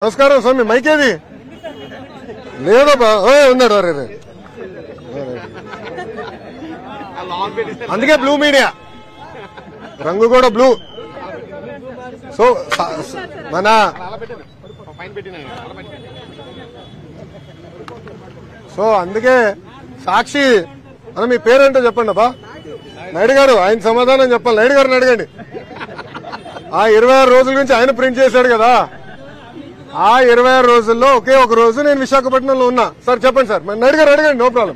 నమస్కారం స్వామి మైకేది లేదబ్బా ఉన్నాడు రే అందుకే బ్లూ మీడియా రంగు కూడా బ్లూ. సో మన అందుకే సాక్షి అన్న మీ పేరేంటో చెప్పండి అబ్బా. నాయుడు గారు ఆయన సమాధానం చెప్పాలి. నాయుడు గారిని అడగండి. ఆ 26 రోజుల నుంచి ఆయన ప్రింట్ చేశాడు కదా. ఆ 26 రోజుల్లో ఒకే ఒక రోజు నేను విశాఖపట్నంలో ఉన్నా. సార్ చెప్పండి సార్. నాయుడు గారు అడగండి, నో ప్రాబ్లం.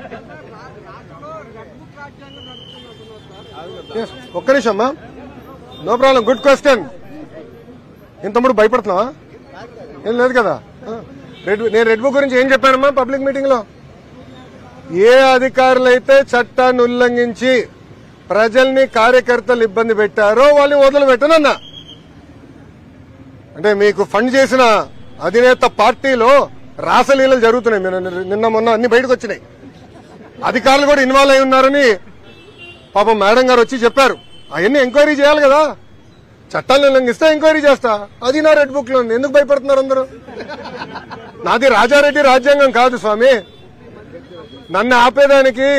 ఒక్క నిమిషం అమ్మా, నో ప్రాబ్లం. Good question. ఇంతముడు భయపడుతున్నావా? ఏం లేదు కదా. నేను రెడ్ బుక్ గురించి ఏం చెప్పానమ్మా పబ్లిక్ మీటింగ్ లో? ఏ అధికారులైతే చట్టాన్ని ఉల్లంఘించి ప్రజల్ని కార్యకర్తలు ఇబ్బంది పెట్టారో వాళ్ళని వదిలిపెట్టనన్నా. అంటే మీకు ఫండ్ చేసిన అధినేత పార్టీలో రాసలీలలు జరుగుతున్నాయి. నిన్న మొన్న అన్ని బయటకు వచ్చినాయి. అధికారులు కూడా ఇన్వాల్వ్ అయి ఉన్నారని పాపం మేడం గారు వచ్చి చెప్పారు. అవన్నీ ఎంక్వైరీ చేయాలి కదా. చట్టాలను ఉల్లంఘిస్తే ఎంక్వైరీ చేస్తా. అది నా రెడ్ బుక్ లో ఉంది. ఎందుకు భయపడుతున్నారు అందరూ? నాది రాజారెడ్డి రాజ్యాంగం కాదు స్వామి. నన్ను ఆపేదానికి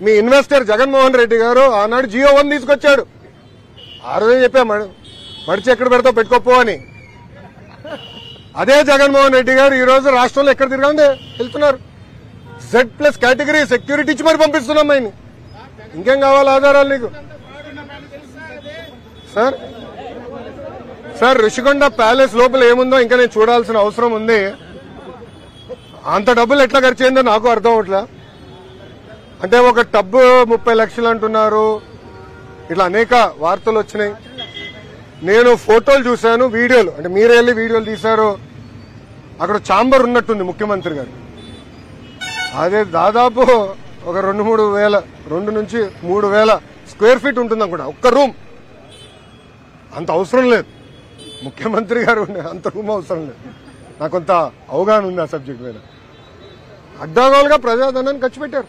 మీ ఇన్వెస్టర్ జగన్మోహన్ రెడ్డి గారు ఆనాడు జియో 1 తీసుకొచ్చాడు. ఆ రోజే చెప్పా మడిచి ఎక్కడ పెడతావు పెట్టుకోపో అని. అదే జగన్మోహన్ రెడ్డి గారు ఈ రోజు రాష్ట్రంలో ఎక్కడ తిరగండి వెళ్తున్నారు. Z+ కేటగిరీ సెక్యూరిటీ ఇచ్చి మరి పంపిస్తున్నాం ఆయన్ని. ఇంకేం కావాలి ఆధారాలు నీకు? సార్ ఋషికొండ ప్యాలెస్ లోపల ఏముందో ఇంకా నేను చూడాల్సిన అవసరం ఉంది. అంత డబ్బులు ఎట్లా ఖర్చు అయిందో నాకు అర్థం అవట్లా. అంటే ఒక టబ్బు 30 లక్షలు అంటున్నారు. ఇట్లా అనేక వార్తలు వచ్చినాయి. నేను ఫోటోలు చూశాను, వీడియోలు. అంటే మీరే వెళ్ళి వీడియోలు తీశారు. అక్కడ ఛాంబర్ ఉన్నట్టుంది ముఖ్యమంత్రి గారు. అదే దాదాపు ఒక 2 నుంచి 3 వేల స్క్వేర్ ఫీట్ ఉంటుంది అనుకుంటా ఒక్క రూమ్. అంత అవసరం లేదు ముఖ్యమంత్రి గారు అంత రూమ్ అవసరం లేదు. నాకు కొంత అవగాహన ఉంది ఆ సబ్జెక్ట్ మీద. అడ్డాగోలుగా ప్రజాధనాన్ని ఖర్చు పెట్టారు.